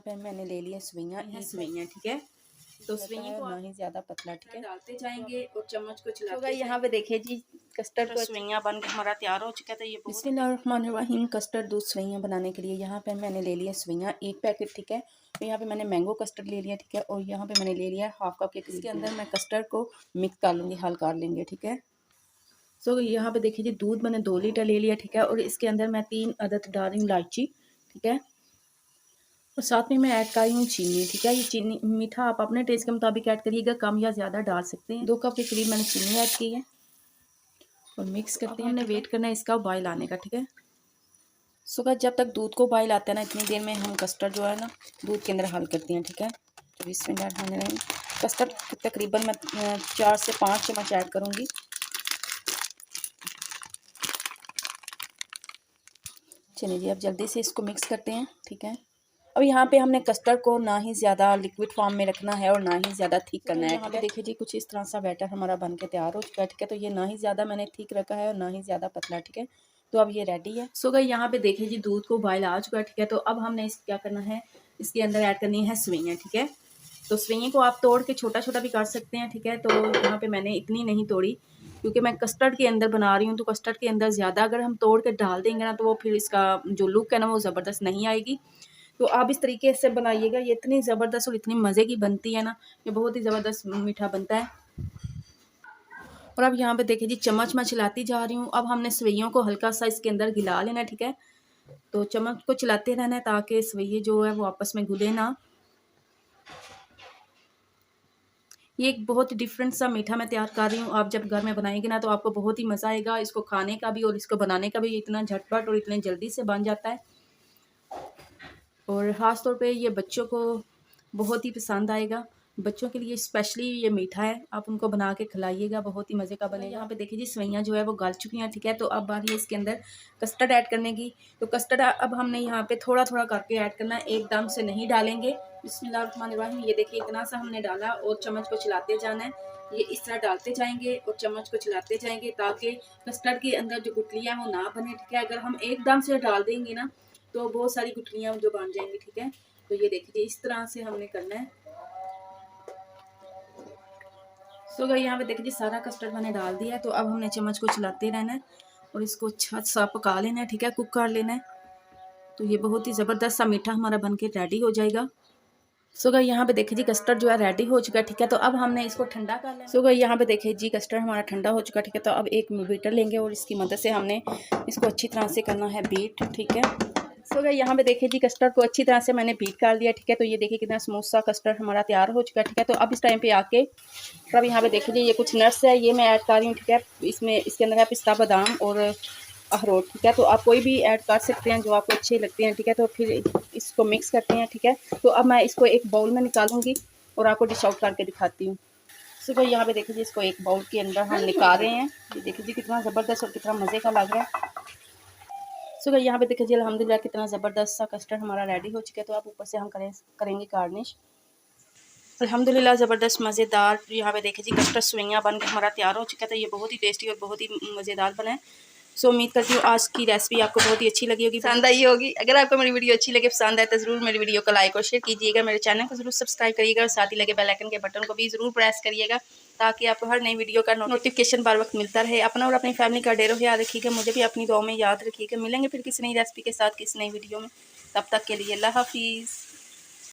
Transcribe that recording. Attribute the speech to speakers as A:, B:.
A: पे मैंने ले लिया सवैयाँ, ठीक है। तो सवैयाँ को ना ही ज़्यादा पतला, ठीक है, डालते जाएंगे और चम्मच को चलाते जाएंगे। यहाँ पे देखिए जी कस्टर्ड को सवैयाँ बन के हमारा तैयार हो चुका था। ये बिस्मिल्लाहिर्रहमानिर्रहीम कस्टर्ड दूध सवैयाँ बनाने के लिए यहाँ पे मैंने ले लिया सवैयाँ 1 पैकेट, ठीक है। तो यहाँ पे मैंने मैंगो कस्टर्ड ले लिया, ठीक है। और यहाँ पे मैंने ले लिया हाफ कप के करीब। इसके अंदर मैं कस्टर्ड को मिक्स कर लूँगी, हल कर लेंगे, ठीक है। सो यहाँ पे देखिए जी दूध मैंने 2 लीटर ले लिया, ठीक है। और इसके अंदर मैं 3 अदद डाल रही हूँ इलायची, ठीक है। और साथ में मैं ऐड कर रही हूँ चीनी, ठीक है। ये चीनी मीठा आप अपने टेस्ट के मुताबिक ऐड करिएगा, कम या ज़्यादा डाल सकते हैं। 2 कप के करीब मैंने चीनी ऐड की है और मिक्स करते हैं। हमने वेट करना है इसका बॉयल आने का, ठीक है। सो गाइस जब तक दूध को बॉयल आता है ना, इतनी देर में हम कस्टर्ड जो है ना दूध के अंदर हल करते हैं, ठीक है। तो इसमें कस्टर्ड तकरीबन मैं 4 से 5 चम्मच ऐड करूँगी। चलिए जी अब जल्दी से इसको मिक्स करते हैं, ठीक है। अब यहाँ पे हमने कस्टर्ड को ना ही ज़्यादा लिक्विड फॉर्म में रखना है और ना ही ज़्यादा थिक करना है। यहाँ पे देखिए जी कुछ इस तरह सा बैटर हमारा बन के तैयार हो चुका है, ठीक है। तो ये ना ही ज़्यादा मैंने थिक रखा है और ना ही ज़्यादा पतला, ठीक है। तो अब ये रेडी है। सो गाइस यहाँ पे देखिए जी दूध को बॉयल आ चुका है, ठीक है। तो अब हमने इस क्या करना है, इसके अंदर ऐड करनी है सवैयाँ, ठीक है। तो सवैयाँ को आप तोड़ के छोटा छोटा भी कर सकते हैं, ठीक है। तो यहाँ पे मैंने इतनी नहीं तोड़ी क्योंकि मैं कस्टर्ड के अंदर बना रही हूँ। तो कस्टर्ड के अंदर ज़्यादा अगर हम तोड़ के डाल देंगे ना तो वो फिर इसका जो लुक है ना वो ज़बरदस्त नहीं आएगी। तो आप इस तरीके से बनाइएगा, ये इतनी ज़बरदस्त और इतनी मज़े की बनती है ना, ये बहुत ही ज़बरदस्त मीठा बनता है। और अब यहाँ पे देखिए जी चम्मच मैं चलाती जा रही हूँ। अब हमने सवैयों को हल्का सा इसके अंदर गिला लेना, ठीक है। तो चम्मच को चलाते रहना है ताकि सवैये जो है वो आपस में घुले ना। ये एक बहुत डिफरेंट सा मीठा मैं तैयार कर रही हूँ। आप जब घर में बनाएंगे ना तो आपको बहुत ही मज़ा आएगा इसको खाने का भी और इसको बनाने का भी। इतना झटपट और इतने जल्दी से बन जाता है और ख़ास तौर पे ये बच्चों को बहुत ही पसंद आएगा। बच्चों के लिए स्पेशली ये मीठा है, आप उनको बना के खिलाइएगा, बहुत ही मज़े का बनेगा। यहाँ पे देखिए जी सवैयाँ जो है वो गल चुकी हैं, ठीक है। तो अब बारी है इसके अंदर कस्टर्ड ऐड करने की। तो कस्टर्ड अब हमने यहाँ पे थोड़ा थोड़ा करके ऐड करना है, एकदम से नहीं डालेंगे। बिस्मिल्लाहिर्रहमानिर्रहीम। ये देखिए इतना सा हमने डाला और चम्मच को चलाते जाना है। ये इस तरह डालते जाएंगे और चम्मच को चलाते जाएंगे ताकि कस्टर्ड के अंदर जो गुठलियाँ वो ना बने, ठीक है। अगर हम एकदम से डाल देंगे ना तो बहुत सारी गुठलियाँ जो बन जाएंगी, ठीक है। तो ये देखिए इस तरह से हमने करना है। सो गाइस यहाँ पे देखिए सारा कस्टर्ड मैंने डाल दिया है। तो अब हमने चम्मच को चलाते रहना है और इसको अच्छा सा पका लेना है, ठीक है, कुक कर लेना है। तो ये बहुत ही ज़बरदस्त सा मीठा हमारा बन के रेडी हो जाएगा। सो गाइस यहाँ पे देखिए जी कस्टर्ड जो है रेडी हो चुका है, ठीक है। तो अब हमने इसको ठंडा कर लेना। सो गाइस यहाँ पे देखिए जी कस्टर्ड हमारा ठंडा हो चुका है, ठीक है। तो अब एक बीटर लेंगे और इसकी मदद से हमने इसको अच्छी तरह से करना है बीट, ठीक है। सो गाइस यहाँ पे देखिए जी कस्टर्ड को अच्छी तरह से मैंने बीट कर लिया, ठीक है। तो ये देखिए कितना स्मूथ सा कस्टर्ड हमारा तैयार हो चुका है, ठीक है। तो अब इस टाइम पे आके तो अब यहाँ पे देखिए जी ये कुछ नट्स है, ये मैं ऐड कर रही हूँ, ठीक है। इसमें इसके अंदर है पिस्ता, बादाम और अखरोट, ठीक है। तो आप कोई भी ऐड कर सकते हैं जो आपको अच्छे लगते हैं, ठीक है। तो फिर इसको मिक्स करते हैं, ठीक है। तो अब मैं इसको एक बाउल में निकालूंगी और आपको डिश आउट करके दिखाती हूँ। सो भाई यहाँ पे देखिए जी इसको एक बाउल के अंदर हम निकाल रहे हैं। ये देखिए जी कितना ज़बरदस्त और कितना मज़े का लग रहा है। सो भाई यहाँ पे देखिए जी अल्हम्दुलिल्लाह कितना ज़बरदस्त सा कस्टर्ड हमारा रेडी हो चुका है। तो आप ऊपर से हम करेंगे गार्निश। अल्हम्दुलिल्लाह ज़बरदस्त मज़ेदार यहाँ पे देखिए जी कस्टर्ड सवैयाँ बन के हमारा तैयार हो चुका था। ये बहुत ही टेस्टी और बहुत ही मज़ेदार बना है। सो उम्मीद करती हूँ आज की रेसिपी आपको बहुत ही अच्छी लगी होगी, पसंद आई होगी। अगर आपको मेरी वीडियो अच्छी लगे, पसंद आए तो ज़रूर मेरी वीडियो को लाइक और शेयर कीजिएगा। मेरे चैनल को ज़रूर सब्सक्राइब करिएगा और साथ ही लगे बेल आइकन के बटन को भी ज़रूर प्रेस करिएगा ताकि आपको हर नई वीडियो का नोटिफिकेशन बार वक्त मिलता रहे। अपना और अपनी फैमिली का ढेरों ख्याल रखिएगा, मुझे भी अपनी दुआ में याद रखिएगा। मिलेंगे फिर किसी नई रेसिपी के साथ किसी नई वीडियो में, तब तक के लिए अल्लाह हाफिज़।